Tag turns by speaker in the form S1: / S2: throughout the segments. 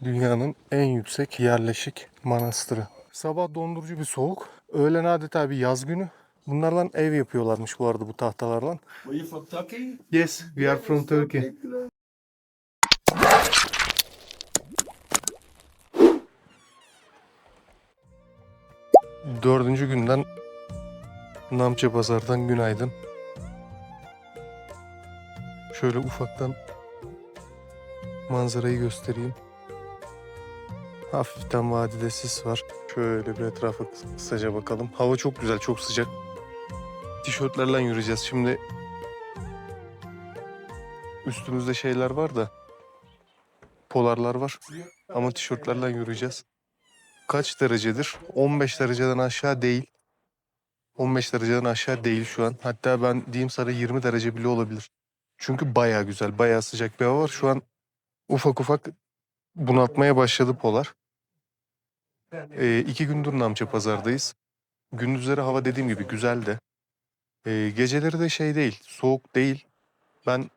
S1: Dünyanın en yüksek yerleşik manastırı. Sabah dondurucu bir soğuk. Öğlen adeta bir yaz günü. Bunlardan ev yapıyorlarmış bu arada bu tahtalarla.
S2: Were you from Turkey?
S1: Yes, we are from Turkey. Dördüncü günden Namche Pazar'dan günaydın. Şöyle ufaktan manzarayı göstereyim. Hafiften vadide sis var. Şöyle bir etrafa kısaca bakalım. Hava çok güzel, çok sıcak. Tişörtlerle yürüyeceğiz. Şimdi üstümüzde şeyler var da, polarlar var. Ama tişörtlerle yürüyeceğiz. Kaç derecedir? 15 dereceden aşağı değil. 15 dereceden aşağı değil şu an. Hatta ben diyeyim sana 20 derece bile olabilir. Çünkü bayağı güzel, bayağı sıcak bir hava var. Şu an ufak ufak bunaltmaya başladı polar. 2 gündür Namche Pazar'dayız. Gündüzleri hava dediğim gibi güzel de. Geceleri de şey değil, soğuk değil. Ben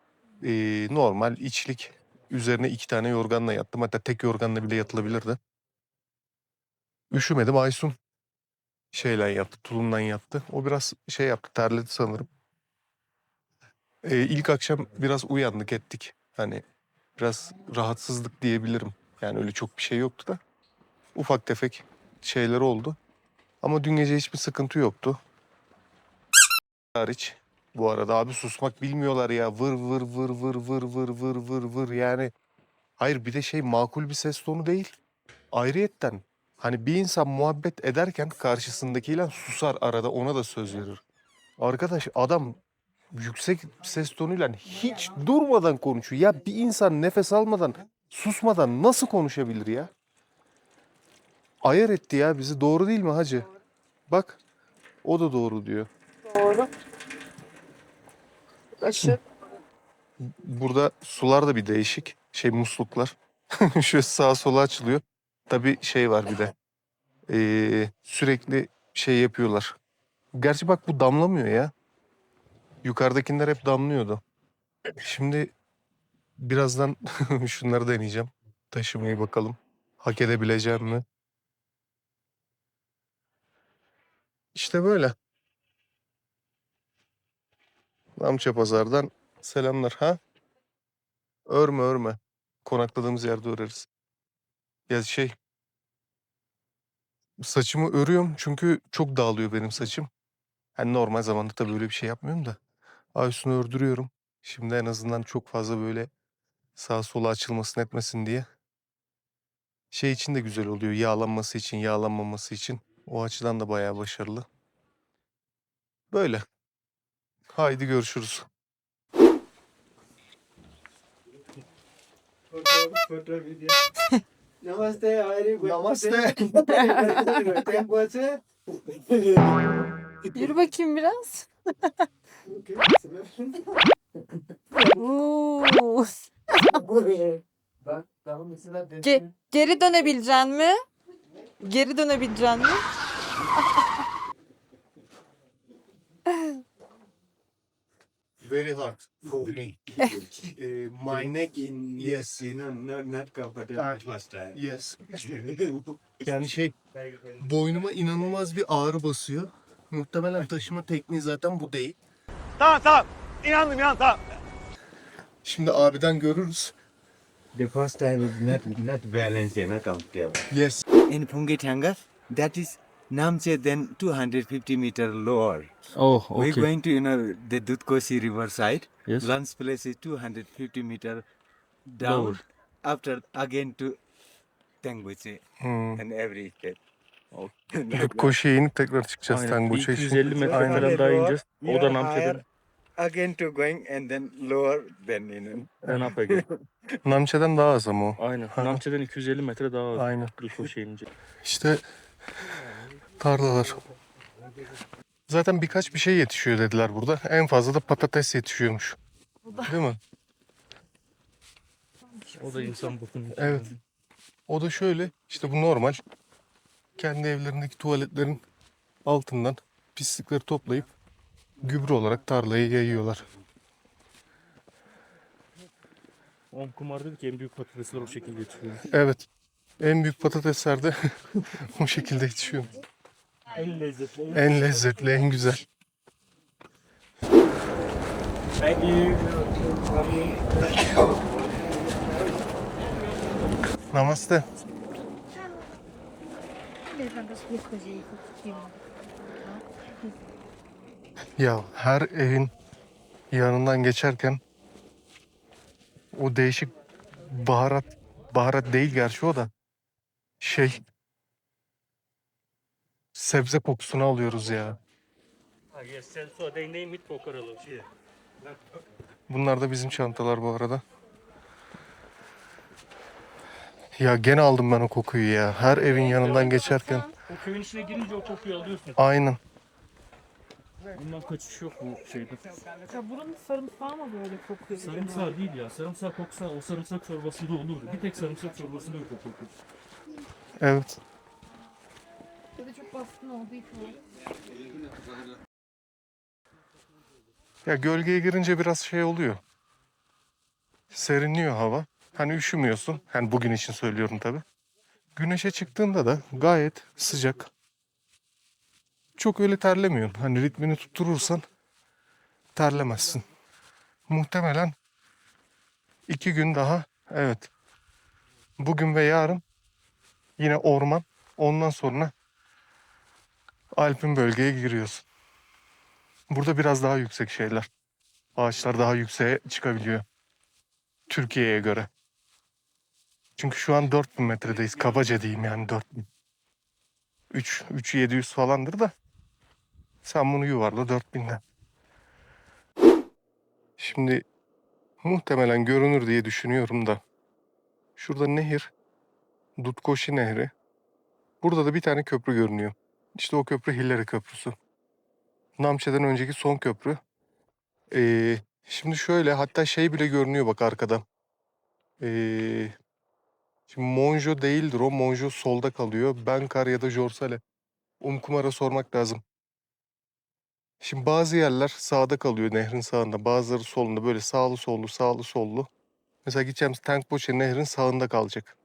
S1: normal içlik üzerine 2 tane yorganla yattım. Hatta tek yorganla bile yatılabilirdi. Üşümedim. Aysun şeyle yattı, tulumdan yattı. O biraz şey yaptı, terledi sanırım. İlk akşam biraz uyandık ettik. Hani biraz rahatsızlık diyebilirim. Yani öyle çok bir şey yoktu da. Ufak tefek şeyler oldu. Ama dün gece hiçbir sıkıntı yoktu. Hariç. Bu arada abi susmak bilmiyorlar ya. Vır vır vır vır vır vır vır vır vır yani. Hayır bir de şey makul bir ses tonu değil. Ayrıyetten hani bir insan muhabbet ederken karşısındakiyle susar arada ona da söz verir. Arkadaş adam yüksek ses tonuyla hiç durmadan konuşuyor. Ya bir insan nefes almadan, susmadan nasıl konuşabilir ya? Ayar etti ya bizi. Doğru değil mi hacı? Bak o da doğru diyor.
S3: Doğru. Aşı.
S1: Burada sular da bir değişik. Şey musluklar. Şöyle sağa sola açılıyor. Tabii şey var bir de. Sürekli şey yapıyorlar. Gerçi bak bu damlamıyor ya. Yukarıdakiler hep damlıyordu. Şimdi birazdan şunları deneyeceğim. Taşımayı bakalım. Hak edebileceğim mi? İşte böyle. Namche Pazar'dan selamlar ha. Örme örme. Konakladığımız yerde öreriz. Ya şey saçımı örüyorum çünkü çok dağılıyor benim saçım. Hani normal zamanda tabii böyle bir şey yapmıyorum da. Aysun'u ördürüyorum. Şimdi en azından çok fazla böyle sağa sola açılmasın etmesin diye. Şey için de güzel oluyor. Yağlanması için, yağlanmaması için. O açıdan da bayağı başarılı. Böyle. Haydi görüşürüz.
S2: Photo video. Namaste, Hari.
S1: Namaste.
S2: Temperature.
S3: Yürü bakayım biraz. Oo.
S2: Bak, tamam mesela
S3: Geri dönebilecek mi? Geri dönebilecek mi?
S1: Very hard for me. My neck in yes.
S2: Not comfortable first time.
S1: Yes. Yani şey boynuma inanılmaz bir ağrı basıyor. Muhtemelen taşıma tekniği zaten bu değil.
S4: Tamam. İnandım tamam.
S1: Şimdi abiden görürüz.
S2: The first time is not balanced, not comfortable.
S1: Yes.
S2: In Pungitanga, that is Namche, then 250 meter lower.
S5: Oh,
S2: We're
S5: okay.
S2: going to, the Dutkoshi river side.
S5: Yes.
S2: Lunch place is 250 meter down.
S5: Lower.
S2: After again to Tenguchi and every step.
S1: Koşuya inip tekrar çıkacağız
S5: Aynen. Bir
S1: Tenguç'a için.
S5: 250 metre
S1: Aynen.
S5: falan daha ineceğiz.
S2: We
S5: O
S2: are
S5: da
S2: higher,
S5: Namche'den
S2: again to going and then lower than
S5: en up again.
S1: Namche'den daha az ama o.
S5: Aynen. Namche'den 250 metre daha az.
S1: Aynen.
S5: Koşu ince.
S1: İşte tarlalar. Zaten birkaç bir şey yetişiyor dediler burada. En fazla da patates yetişiyormuş. Değil mi?
S5: O da insan bakın.
S1: Evet. O da şöyle. İşte bu normal. Kendi evlerindeki tuvaletlerin altından pislikleri toplayıp gübre olarak tarlaya yayıyorlar.
S5: On kumar dedi ki en büyük patatesler o şekilde yetişiyor.
S1: Evet. En büyük patatesler de o şekilde yetişiyor.
S5: En lezzetli.
S1: En lezzetli, en güzel.
S5: Thank you.
S1: Namaste. Ya her evin yanından geçerken o değişik baharat değil gerçi o da sebze kokusunu alıyoruz ya.
S5: Yes, so they name it Pokaralo.
S1: Bunlar da bizim çantalar bu arada. Ya gene aldım ben o kokuyu ya. Her evin yanından geçerken.
S5: O köyün içine girince o kokuyu alıyorsun.
S1: Aynen.
S5: Bundan kaçış yok bu şeyde.
S3: Ya buranın sarımsağı mı böyle kokuyor?
S5: Sarımsak değil ya. Sarımsak koksa o sarımsak çorbasında olur. Bir tek sarımsak çorbasında yok o koku.
S1: Evet.
S3: Ya da çok baskın olduğu için.
S1: Ya gölgeye girince biraz şey oluyor. Serinliyor hava. Hani üşümüyorsun. Hani bugün için söylüyorum tabii. Güneşe çıktığında da gayet sıcak. Çok öyle terlemiyorsun. Hani ritmini tutturursan terlemezsin. Muhtemelen 2 gün daha, evet. Bugün ve yarın yine orman. Ondan sonra Alpin bölgeye giriyorsun. Burada biraz daha yüksek şeyler. Ağaçlar daha yükseğe çıkabiliyor. Türkiye'ye göre. Çünkü şu an 4000 metredeyiz. Kabaca diyeyim yani 4000. 3700 falandır da. Sen bunu yuvarla 4000'den. Şimdi muhtemelen görünür diye düşünüyorum da. Şurada nehir. Dutkoşi Nehri. Burada da bir tane köprü görünüyor. İşte o köprü Hillary Köprüsü. Namçe'den önceki son köprü. Şimdi şöyle hatta şey bile görünüyor bak arkada. Şimdi Monjo değildir o. Monjo solda kalıyor. Benkar ya da Jorsale. Umkumar'a sormak lazım. Şimdi bazı yerler sağda kalıyor nehrin sağında. Bazıları solunda böyle sağlı sollu sağlı sollu. Mesela gideceğimiz Tengpoche nehrin sağında kalacak.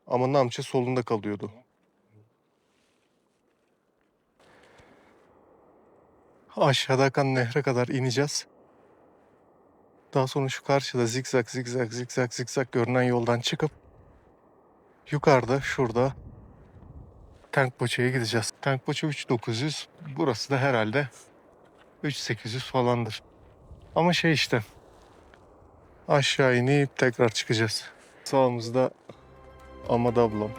S1: Ama Namche solunda kalıyordu. Aşağıda akan nehre kadar ineceğiz. Daha sonra şu karşıda zikzak zikzak zikzak zikzak görünen yoldan çıkıp yukarıda şurada Tengpoche'ye gideceğiz. Tengpoche 3900. Burası da herhalde 3800 falandır. Ama şey işte aşağı inip tekrar çıkacağız. Sağımızda Ahmet ablam.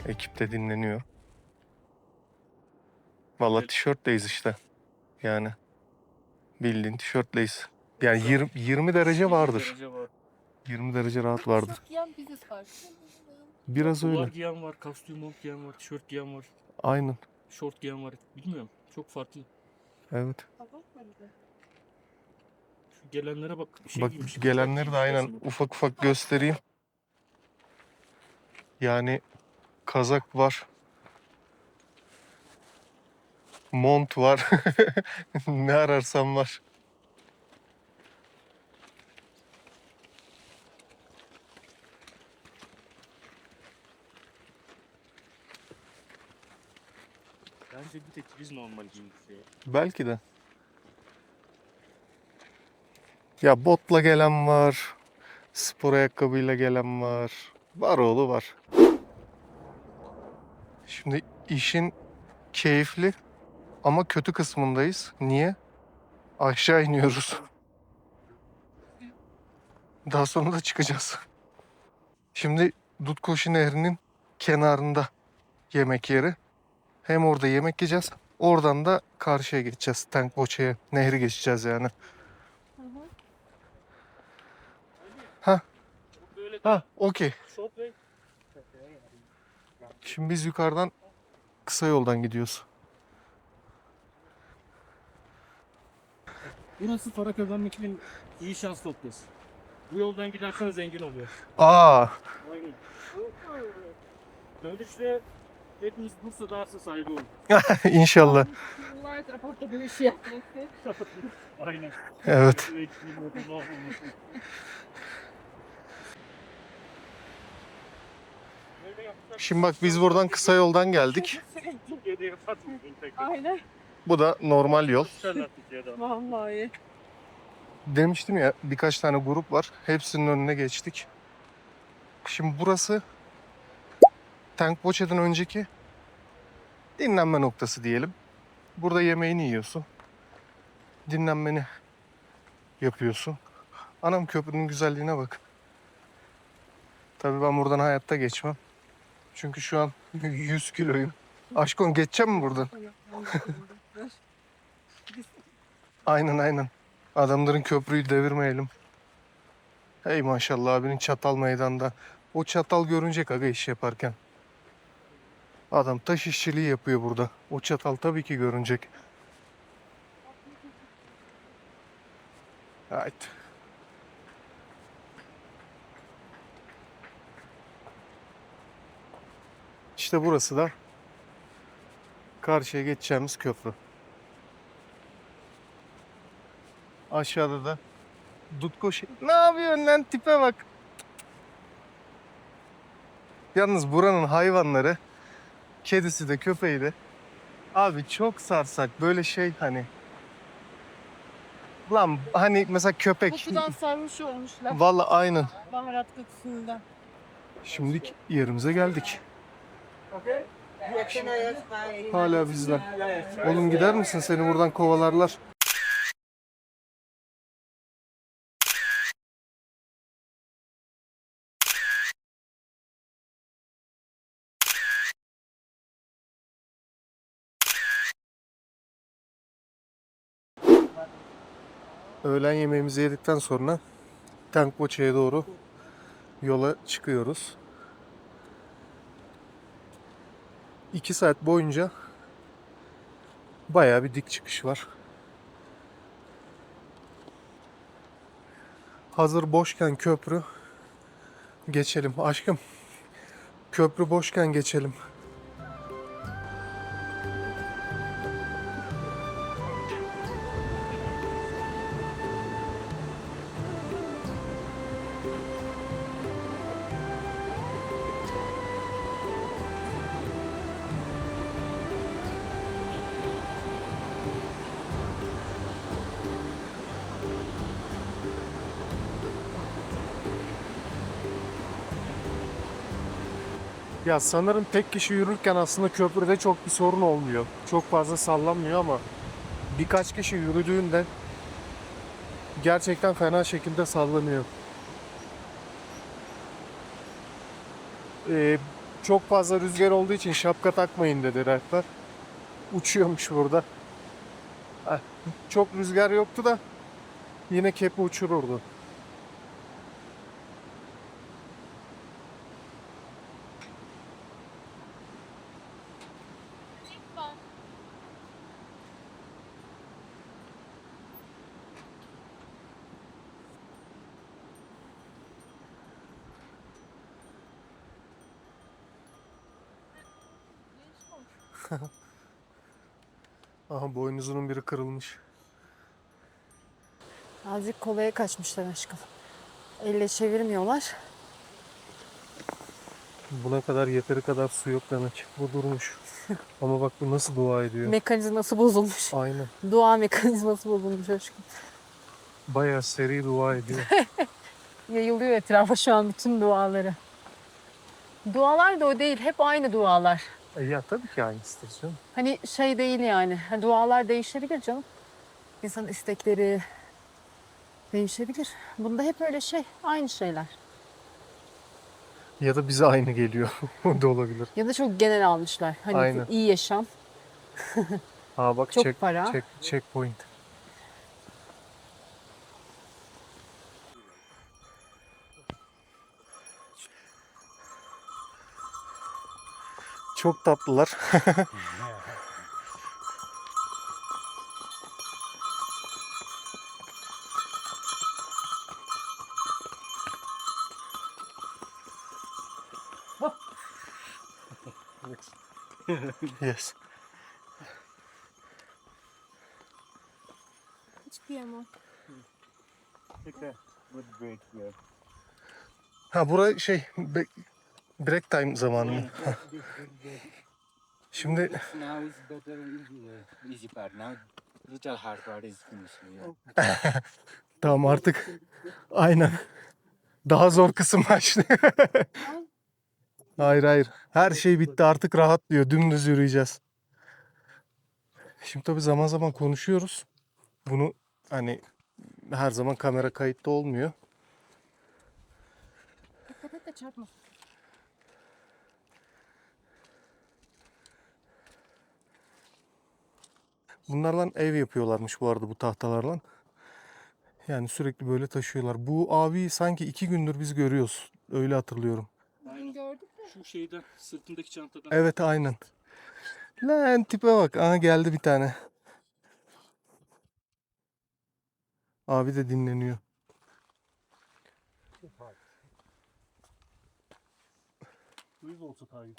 S1: Ekip de dinleniyor. Vallahi tişörtleyiz işte. Yani bildiğin tişörtleyiz. Yani 20 derece vardır. 20 derece rahat vardır.
S3: Tişört giyen biziz farkı.
S1: Biraz
S5: Ular
S1: öyle.
S5: giyen var, kostüm mont giyen var, tişört giyen var,
S1: Aynen.
S5: şort giyen var. Bilmiyorum. Çok farklı.
S1: Evet.
S5: Şu gelenlere bak. Şey
S1: Bak
S5: giymiş,
S1: gelenleri de
S5: giymiş
S1: aynen
S5: aslında.
S1: ufak ufak göstereyim. Yani kazak var. Mont var. Ne ararsan var.
S5: Bence bir tek biz normal giymişiz ya.
S1: Belki de. Ya botla gelen var. Spor ayakkabıyla gelen var. Var oğlu var. Şimdi işin keyifli ama kötü kısmındayız. Niye? Aşağı iniyoruz. Daha sonra da çıkacağız. Şimdi Dutkoşi Nehri'nin kenarında yemek yeri. Hem orada yemek yiyeceğiz. Oradan da karşıya geçeceğiz. Tengpoche'ye. Nehri geçeceğiz yani. Ha. Ha, okey.
S5: Şort ve
S1: Şimdi biz yukarıdan kısa yoldan gidiyoruz.
S5: Burası para kazanmak için iyi şans noktası. Bu yoldan gidersen zengin oluyor.
S1: Aa,
S5: Aynen. Dönüşte hepimiz Bursa'da arsa sahibi olduk.
S1: inşallah.
S3: Yıllardır burada bu işi yapması.
S5: Aynen.
S1: Evet. Şimdi bak biz buradan kısa yoldan geldik.
S5: Türkiye'de yaparsın tekrar.
S3: Aynen.
S1: Bu da normal yol.
S5: Sen Türkiye'de.
S3: Vallahi.
S1: Demiştim ya birkaç tane grup var. Hepsinin önüne geçtik. Şimdi burası Tengboche'den önceki dinlenme noktası diyelim. Burada yemeğini yiyorsun. Dinlenmeni yapıyorsun. Anam köprünün güzelliğine bak. Tabii ben buradan hayatta geçmem. Çünkü şu an 100 kiloyum. Aşkım geçeceğim mi buradan? Aynen. Adamların köprüyü devirmeyelim. Hey maşallah abinin çatal meydanda. O çatal görünecek aga iş yaparken. Adam taş işçiliği yapıyor burada. O çatal tabii ki görünecek. Evet. İşte burası da karşıya geçeceğimiz köprü. Aşağıda da Dutkoşe. Ne yapıyorsun lan tipe bak. Yalnız buranın hayvanları, kedisi de köpeği de abi çok sarsak böyle şey hani. Lan hani mesela köpek.
S3: Kokudan sarmış olmuşlar.
S1: Vallahi aynen.
S3: Baharat kokusundan.
S1: Şimdi yerimize geldik. Hala bizden. Oğlum gider misin? Seni buradan kovalarlar. Öğlen yemeğimizi yedikten sonra Tengboche'ye doğru yola çıkıyoruz. 2 saat boyunca bayağı bir dik çıkış var. Hazır boşken köprü geçelim. Aşkım köprü boşken geçelim. Ya sanırım tek kişi yürürken aslında köprüde çok bir sorun olmuyor. Çok fazla sallanmıyor ama birkaç kişi yürüdüğünde gerçekten fena şekilde sallanıyor. Ee, Çok fazla rüzgar olduğu için şapka takmayın dedi rehber. Uçuyormuş burada. Heh, çok rüzgar yoktu da yine kepi uçururdu. Aha boynuzunun biri kırılmış.
S3: Azıcık kolaya kaçmışlar aşkım. Elle çevirmiyorlar.
S1: Buna kadar yeteri kadar su yok demek. Bu durmuş. Ama bak bu nasıl dua ediyor.
S3: Mekanizması bozulmuş.
S1: Aynen.
S3: Dua mekanizması bozulmuş aşkım.
S1: Bayağı seri dua ediyor.
S3: Yayılıyor etrafa şu an bütün duaları. Dualar da o değil. Hep aynı dualar.
S1: Ya tabii ki aynısıdır canım.
S3: Hani şey değil yani. Hani dualar değişebilir canım. İnsanın istekleri değişebilir. Bunda hep öyle şey. Aynı şeyler.
S1: Ya da bize aynı geliyor. O da olabilir.
S3: Ya da çok genel almışlar. Hani
S1: Aynen.
S3: iyi yaşam.
S1: Ha bak
S3: Çok para.
S1: checkpoint. Çok tatlılar. Yes.
S2: Take a good break here.
S1: Ha bura şey break time zamanı mı? Şimdi
S2: Now is better easy part. Now little hard part is finishing.
S1: tamam artık aynen daha zor kısım başlıyor. Hayır hayır. Her şey bitti artık rahat diyor. Dümdüz yürüyeceğiz. Şimdi tabii zaman zaman konuşuyoruz. Bunu hani her zaman kamera kayıtta olmuyor.
S3: Dikkat et de çarpma.
S1: Bunlardan ev yapıyorlarmış bu arada bu tahtalarla. Yani sürekli böyle taşıyorlar. Bu abi sanki 2 gündür biz görüyoruz. Öyle hatırlıyorum.
S3: Bugün gördük.
S5: Şu şeyden sırtındaki çantadan.
S1: Evet aynen. Lan tipe bak. Aha geldi bir tane. Abi de dinleniyor.
S5: Duyuz olsa tabii.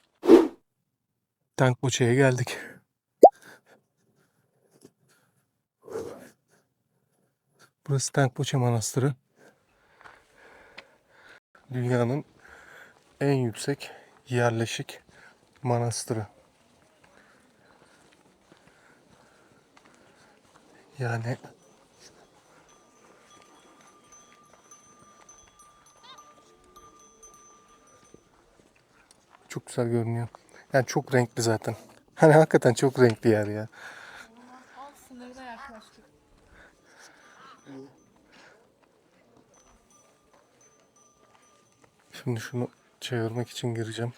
S1: Tankboçe'ye geldik. Burası Tankboçe Manastırı. Dünyanın en yüksek yerleşik manastırı. Yani çok güzel görünüyor. Yani çok renkli zaten. Hani hakikaten çok renkli yer ya.
S3: Al sınırına yaklaştık.
S1: Şimdi şunu çevirmek için gireceğim.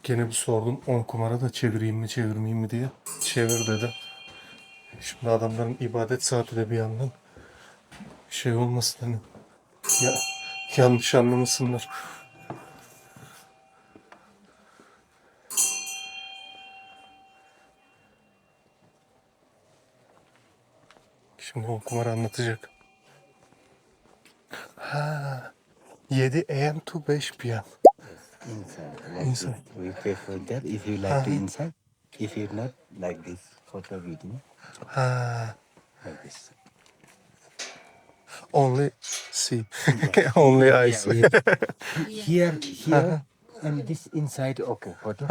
S1: Gene bir sordum 10 kumara da çevireyim mi çevirmeyeyim mi diye. Çevir dedi. Şimdi adamların ibadet saati de bir yandan şey olmasın hani. Ya, yanlış anlamasınlar. Şimdi 10 kumara anlatacak. Ha, 7 a.m. to 5 p.m.
S2: Inside. Like
S1: Inside.
S2: this. We prefer that if you like to inside. If you not like this photo video,
S1: Ha,
S2: like this.
S1: only see. Only eyes.
S2: Here, and this inside okay photo.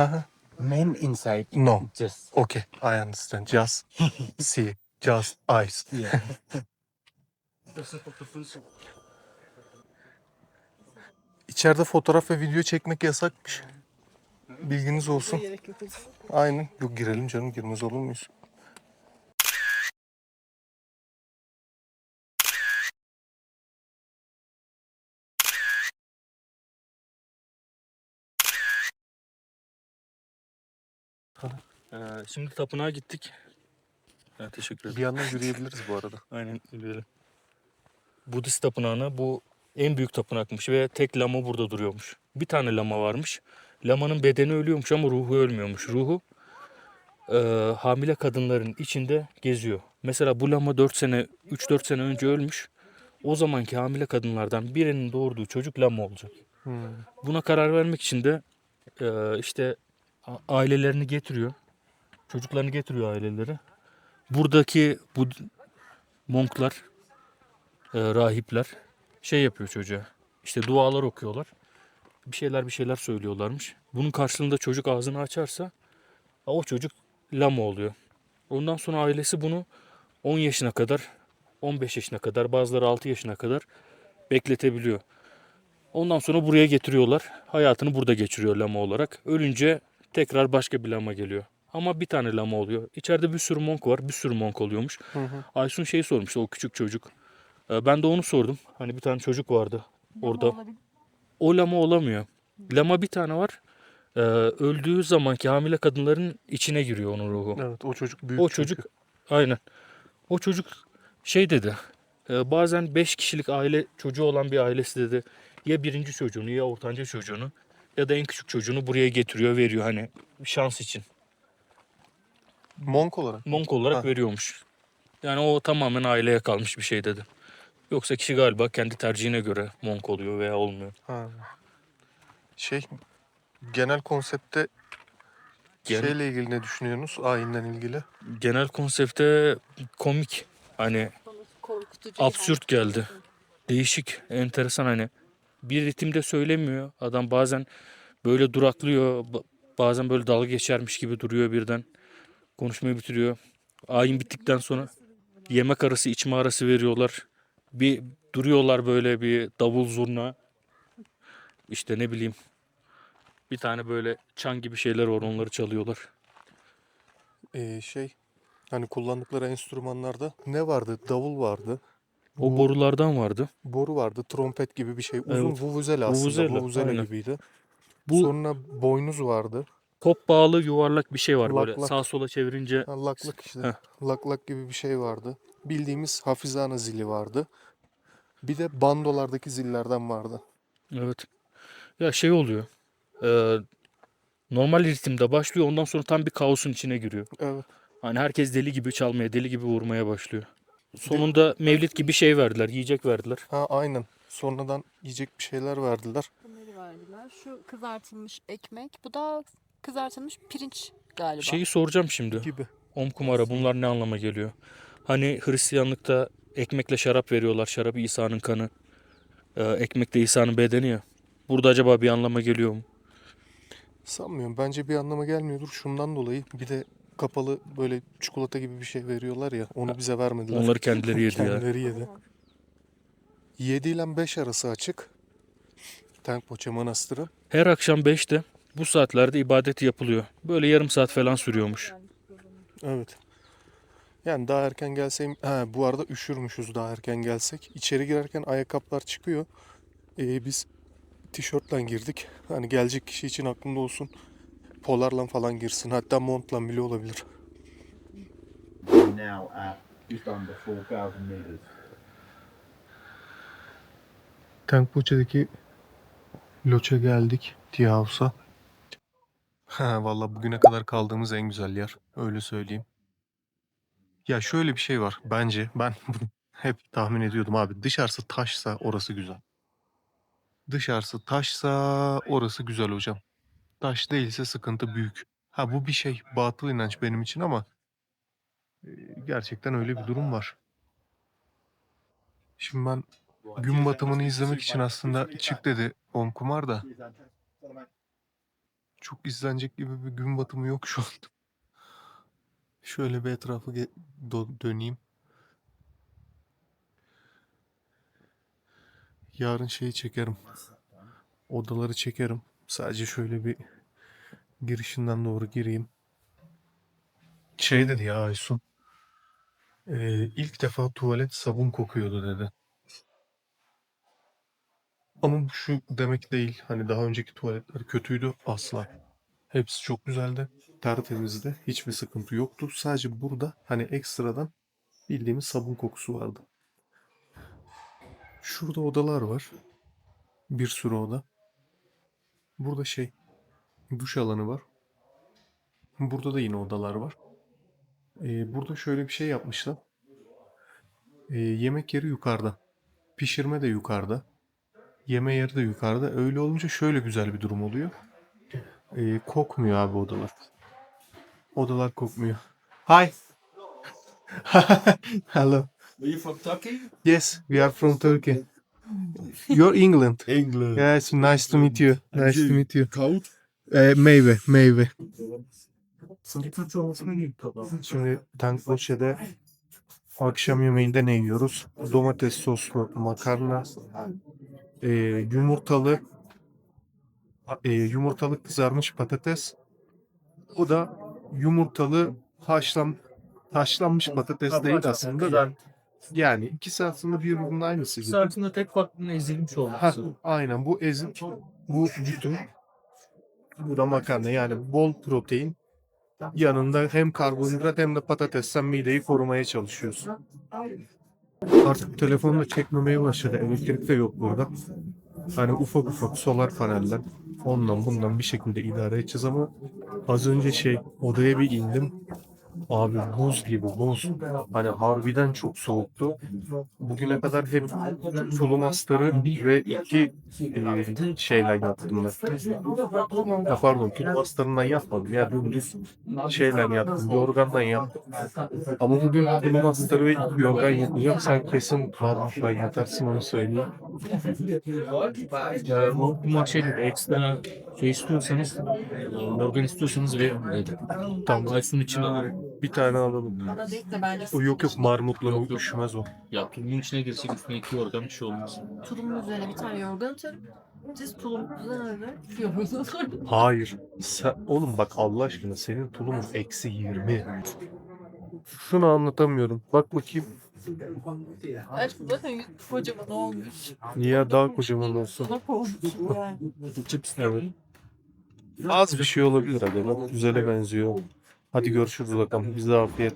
S2: Main inside.
S1: No.
S2: Just
S1: Okay, I understand. Just see. Just eyes.
S2: yeah.
S1: İçeride fotoğraf ve video çekmek yasakmış. Bilginiz olsun. Aynen. Yok girelim canım, girmez olur muyuz?
S5: Şimdi tapınağa gittik. Teşekkür ederim.
S1: Bir yandan yürüyebiliriz bu arada.
S5: Aynen yürüyelim. Budist tapınağına bu en büyük tapınakmış ve tek lama burada duruyormuş. Bir tane lama varmış. Lamanın bedeni ölüyormuş ama ruhu ölmüyormuş. Ruhu hamile kadınların içinde geziyor. Mesela bu lama 3-4 sene önce ölmüş. O zamanki hamile kadınlardan birinin doğurduğu çocuk lama olacak. Buna karar vermek için de işte ailelerini getiriyor. Çocuklarını getiriyor aileleri. Buradaki bu monklar, rahipler şey yapıyor çocuğa. İşte dualar okuyorlar. Bir şeyler söylüyorlarmış. Bunun karşılığında çocuk ağzını açarsa o çocuk lama oluyor. Ondan sonra ailesi bunu 10 yaşına kadar, 15 yaşına kadar, bazıları 6 yaşına kadar bekletebiliyor. Ondan sonra buraya getiriyorlar. Hayatını burada geçiriyor lama olarak. Ölünce tekrar başka bir lama geliyor. Ama bir tane lama oluyor. İçeride bir sürü monk var. Bir sürü monk oluyormuş. Aysun şeyi sormuştu, o küçük çocuk. Ben de onu sordum. Hani bir tane çocuk vardı orada. O lama olamıyor. Lama bir tane var. Öldüğü zamanki hamile kadınların içine giriyor onun ruhu.
S1: Evet, o çocuk büyük
S5: O çocuk
S1: çünkü.
S5: aynen. O çocuk şey dedi. Bazen 5 kişilik aile çocuğu olan bir ailesi dedi. Ya birinci çocuğunu ya ortanca çocuğunu ya da en küçük çocuğunu buraya getiriyor, veriyor hani şans için.
S1: Monk olarak.
S5: Monk olarak
S1: Ha.
S5: veriyormuş. Yani o tamamen aileye kalmış bir şey dedi. Yoksa kişi galiba kendi tercihine göre monk oluyor veya olmuyor.
S1: Ha. Şey, genel konsepte şeyle ilgili ne düşünüyorsunuz? Ayinden ilgili.
S5: Genel konsepte komik. Hani
S3: Korkutucu.
S5: absürt geldi. Değişik, enteresan hani. Bir ritimde söylemiyor. Adam bazen böyle duraklıyor. Bazen böyle dalga geçermiş gibi duruyor birden. Konuşmayı bitiriyor. Ayin bittikten sonra yemek arası, içme arası veriyorlar. Bir duruyorlar böyle bir davul zurna. İşte ne bileyim. Bir tane böyle çan gibi şeyler var, onları çalıyorlar.
S1: Şey, hani kullandıkları enstrümanlarda ne vardı? Davul vardı.
S5: O
S1: Bu
S5: borulardan vardı.
S1: boru vardı. Trompet gibi bir şey. Uzun
S5: Evet.
S1: vuvuzela aslında.
S5: Vuvuzela,
S1: Vuvuzela
S5: aynen.
S1: gibiydi.
S5: Bu
S1: Sonra boynuz vardı.
S5: top bağlı yuvarlak bir şey var
S1: Lak
S5: böyle.
S1: lak.
S5: Sağa sola çevirince
S1: Ha, lak lak işte.
S5: Heh.
S1: Lak lak gibi bir şey vardı. Bildiğimiz hafizana zili vardı. Bir de bandolardaki zillerden vardı.
S5: evet. Ya şey oluyor. e, Normal ritimde başlıyor, ondan sonra tam bir kaosun içine giriyor.
S1: Evet.
S5: Hani herkes deli gibi çalmaya, deli gibi vurmaya başlıyor. Sonunda mevlit gibi şey verdiler, yiyecek verdiler.
S1: Ha aynen. Sonradan yiyecek bir şeyler verdiler.
S3: Bunları verdiler. Şu kızartılmış ekmek. Bu da kızartılmış pirinç galiba.
S5: Şeyi soracağım şimdi.
S1: Gibi.
S5: Kumara bunlar ne anlama geliyor? Hani Hristiyanlıkta ekmekle şarap veriyorlar. Şarap İsa'nın kanı. Ekmek de İsa'nın bedeni ya. Burada acaba bir anlama geliyor mu?
S1: Sanmıyorum. Bence bir anlama gelmiyordur. Şundan dolayı bir de kapalı böyle çikolata gibi bir şey veriyorlar ya. Onu bize vermediler.
S5: Onları kendileri yedi ya.
S1: Kendileri yedi. 7 ile 5 arası açık. Tengpoche Manastırı.
S5: Her akşam 5'te bu saatlerde ibadet yapılıyor. Böyle yarım saat falan sürüyormuş.
S1: Evet. Yani daha erken gelseyim... Ha, bu arada üşürmüşüz daha erken gelsek. İçeri girerken ayakkabılar çıkıyor. Biz tişörtle girdik. Hani gelecek kişi için aklında olsun. Polarla falan girsin. Hatta montla bile olabilir.
S6: Now at just under 4,000 meters.
S1: Tengpoche'deki Loç'a geldik. Tea House'a. Ha, valla bugüne kadar kaldığımız en güzel yer. Öyle söyleyeyim. Ya şöyle bir şey var. Bence ben bunu hep tahmin ediyordum abi. Dışarısı taşsa orası güzel. Dışarısı taşsa orası güzel hocam. Taş değilse sıkıntı büyük. Ha bu bir şey. Batıl inanç benim için ama e, gerçekten öyle bir durum var. Şimdi ben gün batımını izlemek için aslında çık dedi Kumar da çok izlenecek gibi bir gün batımı yok şu an. Şöyle bir etrafı döneyim. Yarın şeyi çekerim. Odaları çekerim. Sadece şöyle bir girişinden doğru gireyim. Şey dedi ya Aysun. İlk defa tuvalet sabun kokuyordu dedi. Ama bu şu demek değil. Hani daha önceki tuvaletler kötüydü asla. Hepsi çok güzeldi. Tertemizdi. Hiçbir sıkıntı yoktu. Sadece burada hani ekstradan bildiğimiz sabun kokusu vardı. Şurada odalar var. Bir sürü oda. Burada şey duş alanı var. Burada da yine odalar var. Burada şöyle bir şey yapmışlar. Yemek yeri yukarıda. Pişirme de yukarıda. Yeme yeri de yukarıda. Öyle olunca şöyle güzel bir durum oluyor. Kokmuyor abi odalar. Odalar kokmuyor. Hi. Hello.
S6: Are you from Turkey?
S1: Yes, we are from Turkey. You're England.
S6: England.
S1: Yes, nice to meet you. Nice to meet you.
S6: Cold?
S1: Meyve, meyve.
S6: Sometimes I was really
S1: Şimdi Tengpoche'de akşam yemeğinde ne yiyoruz? Domates soslu makarna, yumurtalı yumurtalı kızarmış patates. O da yumurtalı haşlanmış patates değil aslında da. Yani ikisi aslında birbirinin aynısı gibi.
S5: Saatinde tek farklının ezilmiş
S1: Ha,
S5: olması.
S1: aynen bu ezik, bu bütün, bu da makarna yani bol protein. Yanında hem karbonhidrat hem de patatesten mideyi korumaya çalışıyorsun. Artık telefonla çekmemeye başladı. Elektrik de yok burada. Hani ufak ufak solar paneller. Ondan bundan bir şekilde idare edeceğiz ama az önce odaya bir indim. Abi buz gibi buz. Hani harbiden çok soğuktu. Bugüne kadar hep tulum astarı ve iki şeyle yattım ben. Ya pardon, tulum astarından yatmadım. Ya dümdüz şeyle yattım. Yorganla yattım. Ama bugün tulum astarı ve yorgan yatacağım. Sen kesin rahatla yatarsın, onu söyleyeyim.
S5: Bu şey ekstra şey istiyorsanız, organ istiyorsanız ve
S1: Tamam.
S5: Aysun'un içine alalım.
S1: Bir tane alalım.
S3: Bana değil de bence
S1: O yok marmutla
S5: Yok, yok.
S1: üşümez o.
S5: Ya tulumun içine girecek üstüne 2 organ bir şey olmaz.
S3: tulumun üzerine bir tane yorgan atarım. Siz tulumun üzerine yorgan atarım.
S1: Hayır. Oğlum bak Allah aşkına, senin tulumun -20. Şunu anlatamıyorum. Bak bakayım.
S3: Aşkım zaten yüz kocaman olmuş.
S1: Niye daha kocaman olsun?
S3: Kulak olmuş yani.
S5: Cips ne böyle?
S1: Az bir şey olabilir abi. Bak güzele benziyor. Hadi görüşürüz bakalım. Bize afiyet.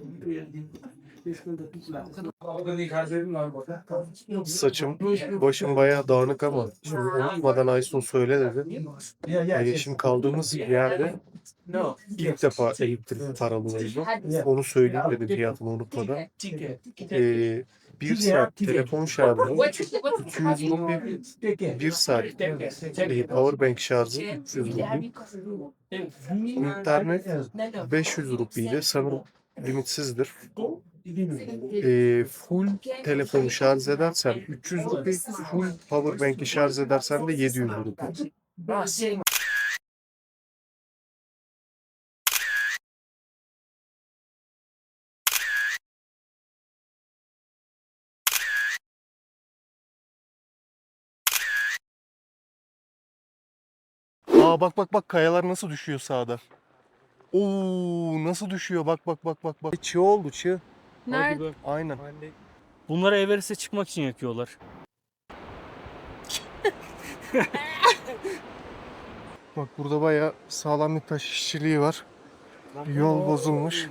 S1: Saçım, başım bayağı dağınık ama şimdi unutmadan Aysun söyle dedi. Şimdi kaldığımız yerde ilk defa elektrik paralı onu söyleyeyim dedim fiyatını unutmadan. Bir saat telefon şarjı, 200 rupi, bir saat powerbank şarjı 300 rupi, internet 500 rupi ile sanırım limitsizdir. Full telefonu şarj edersen 300 rupi, full powerbank'i şarj edersen de 700 rupi. Aa bak bak bak, kayalar nasıl düşüyor sağda. Oo nasıl düşüyor, bak bak bak bak bak. Çığ oldu, çığ.
S3: Nerede?
S1: Aynen.
S5: Bunları Everest'e çıkmak için yakıyorlar.
S1: Bak burada bayağı sağlam bir taş işçiliği var. Yol bozulmuş.